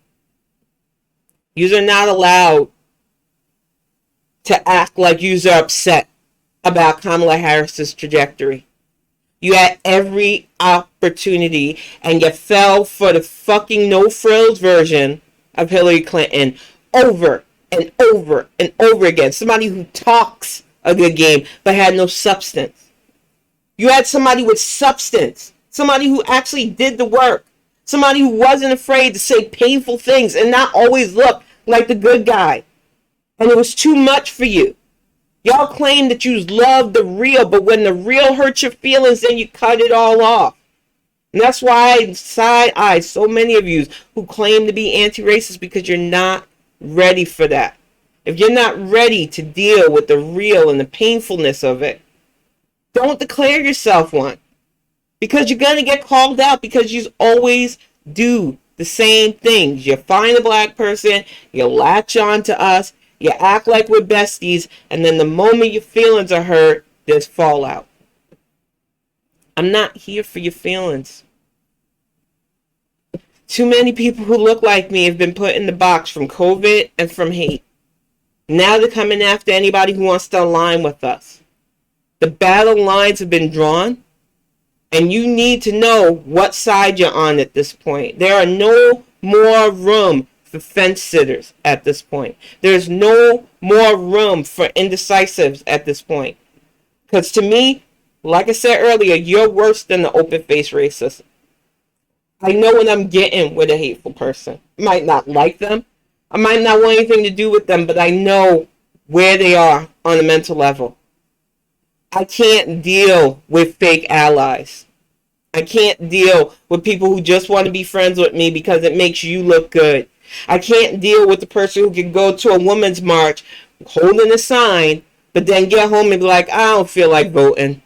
You are not allowed to act like you are upset about Kamala Harris's trajectory. You had every opportunity and you fell for the fucking no-frills version of Hillary Clinton over and over and over again. Somebody who talks a good game but had no substance. You had somebody with substance. Somebody who actually did the work. Somebody who wasn't afraid to say painful things and not always look like the good guy. And it was too much for you. Y'all claim that you love the real, but when the real hurts your feelings, then you cut it all off. And that's why I side-eye so many of you who claim to be anti-racist, because you're not ready for that. If you're not ready to deal with the real and the painfulness of it, don't declare yourself one. Because you're going to get called out, because you always do the same things. You find a black person, you latch on to us, you act like we're besties, and then the moment your feelings are hurt, there's fallout. I'm not here for your feelings. Too many people who look like me have been put in the box from COVID and from hate. Now they're coming after anybody who wants to align with us. The battle lines have been drawn, and you need to know what side you're on at this point. There are no more room for fence sitters at this point. There's no more room for indecisives at this point. Because to me, like I said earlier, you're worse than the open-faced racist. I know what I'm getting with a hateful person. I might not like them. I might not want anything to do with them, but I know where they are on a mental level. I can't deal with fake allies. I can't deal with people who just want to be friends with me because it makes you look good. I can't deal with the person who can go to a women's march holding a sign, but then get home and be like, I don't feel like voting.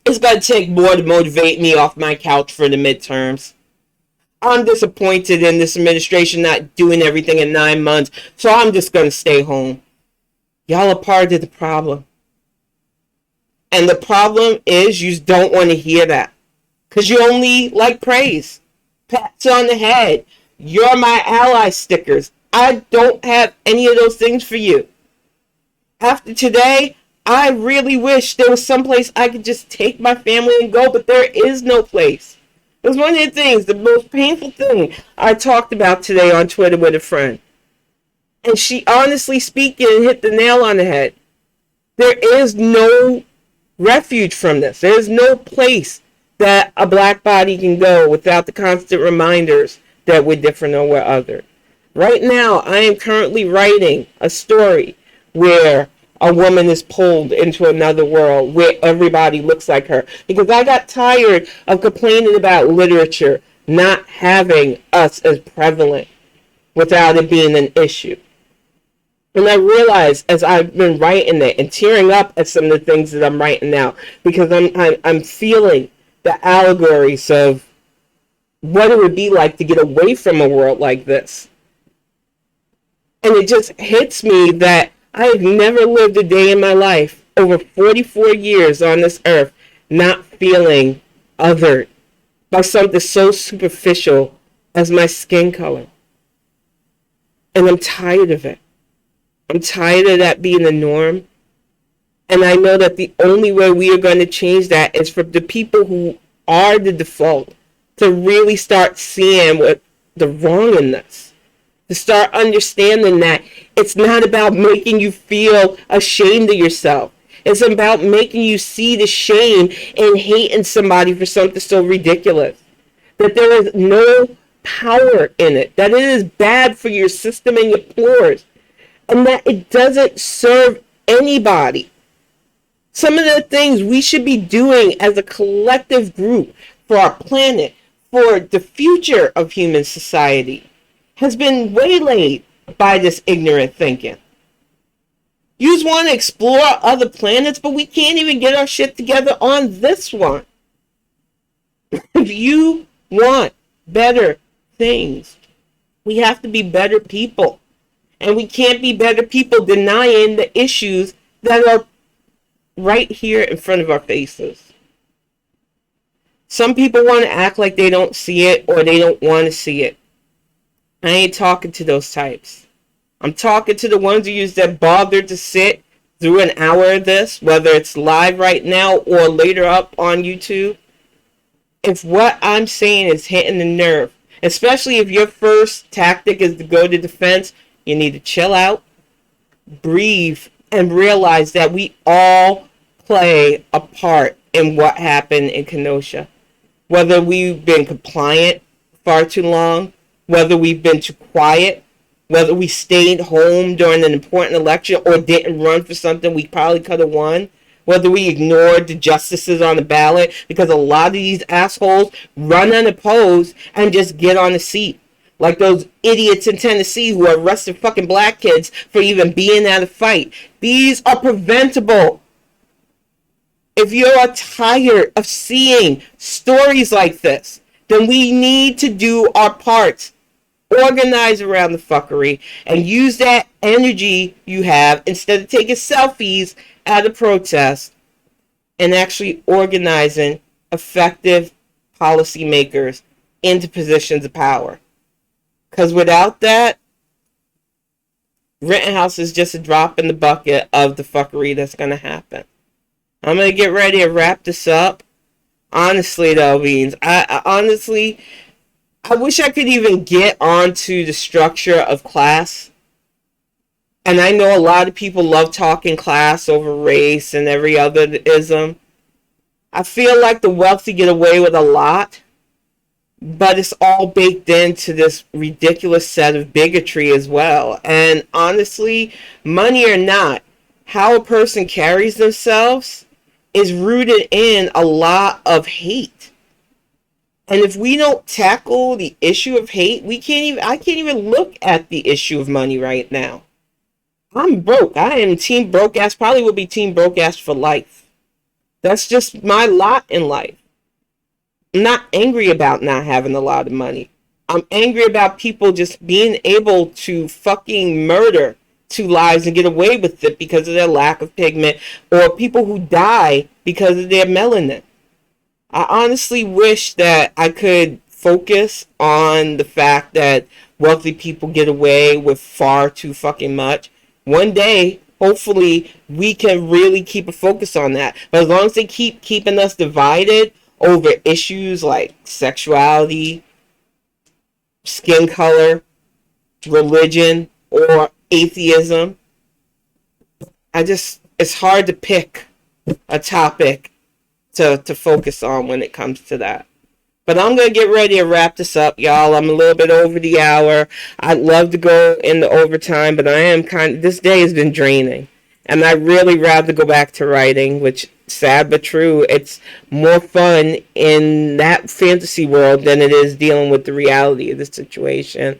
It's going to take more to motivate me off my couch for the midterms. I'm disappointed in this administration not doing everything in 9 months, so I'm just going to stay home. Y'all are part of the problem. And the problem is you don't want to hear that. Because you only like praise. Pats on the head. You're my ally stickers. I don't have any of those things for you. After today, I really wish there was someplace I could just take my family and go, but there is no place. It was one of the things, the most painful thing I talked about today on Twitter with a friend. And she, honestly speaking, hit the nail on the head. There is no refuge from this. There is no place that a black body can go without the constant reminders that we're different or we're other. Right now, I am currently writing a story where a woman is pulled into another world where everybody looks like her. Because I got tired of complaining about literature not having us as prevalent without it being an issue. And I realized as I've been writing it and tearing up at some of the things that I'm writing now, because I'm feeling the allegories of what it would be like to get away from a world like this. And it just hits me that I have never lived a day in my life, over 44 years on this earth, not feeling othered by something so superficial as my skin color. And I'm tired of it. I'm tired of that being the norm. And I know that the only way we are going to change that is for the people who are the default to really start seeing what the wrong in this. To start understanding that it's not about making you feel ashamed of yourself. It's about making you see the shame in hating somebody for something so ridiculous. That there is no power in it. That it is bad for your system and your pores. And that it doesn't serve anybody. Some of the things we should be doing as a collective group for our planet, for the future of human society, has been waylaid by this ignorant thinking. You just want to explore other planets, but we can't even get our shit together on this one. If you want better things, we have to be better people. And we can't be better people denying the issues that are right here in front of our faces. Some people want to act like they don't see it or they don't want to see it. I ain't talking to those types. I'm talking to the ones of you that bothered to sit through an hour of this, whether it's live right now or later up on YouTube. If what I'm saying is hitting the nerve, especially if your first tactic is to go to defense, you need to chill out, breathe, and realize that we all play a part in what happened in Kenosha. Whether we've been compliant far too long, whether we've been too quiet, whether we stayed home during an important election or didn't run for something we probably could have won, whether we ignored the justices on the ballot, because a lot of these assholes run unopposed and just get on the seat. Like those idiots in Tennessee who arrested fucking black kids for even being at a fight. These are preventable. If you're tired of seeing stories like this, then we need to do our parts. Organize around the fuckery and use that energy you have instead of taking selfies at a protest and actually organizing effective policymakers into positions of power. Because without that, Rittenhouse is just a drop in the bucket of the fuckery that's going to happen. I'm going to get ready to wrap this up. Honestly, though, Beans, I wish I could even get onto the structure of class. And I know a lot of people love talking class over race and every other ism. I feel like the wealthy get away with a lot, but it's all baked into this ridiculous set of bigotry as well. And honestly, money or not, how a person carries themselves is rooted in a lot of hate. And if we don't tackle the issue of hate, I can't even look at the issue of money right now. I'm broke. I am team broke ass, probably will be team broke ass for life. That's just my lot in life. I'm not angry about not having a lot of money. I'm angry about people just being able to fucking murder 2 lives and get away with it because of their lack of pigment, or people who die because of their melanin. I honestly wish that I could focus on the fact that wealthy people get away with far too fucking much. One day, hopefully, we can really keep a focus on that. But as long as they keep keeping us divided over issues like sexuality, skin color, religion, or atheism, it's hard to pick a topic to focus on when it comes to that. But I'm going to get ready to wrap this up, y'all. I'm a little bit over the hour. I'd love to go into overtime, but this day has been draining. And I'd really rather go back to writing, which, sad but true, it's more fun in that fantasy world than it is dealing with the reality of the situation.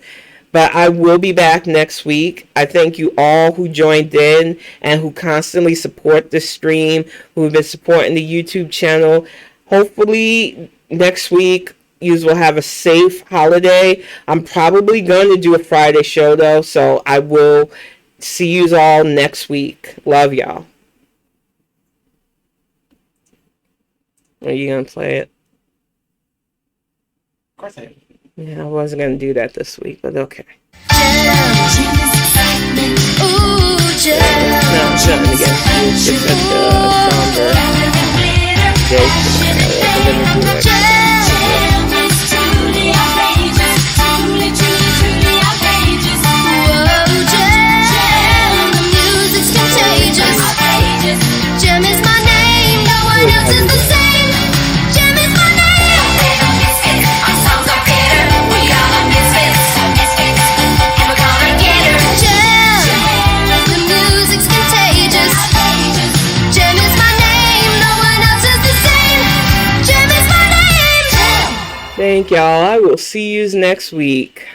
But I will be back next week. I thank you all who joined in and who constantly support this stream, who have been supporting the YouTube channel. Hopefully next week you will have a safe holiday. I'm probably going to do a Friday show though, so I will see you all next week. Love y'all. Are you going to play it? Of course I am. Yeah, I wasn't going to do that this week, but okay. No, it's nothing against you. It's just such a somber day. I'm going to do it. Thank y'all. I will see you next week.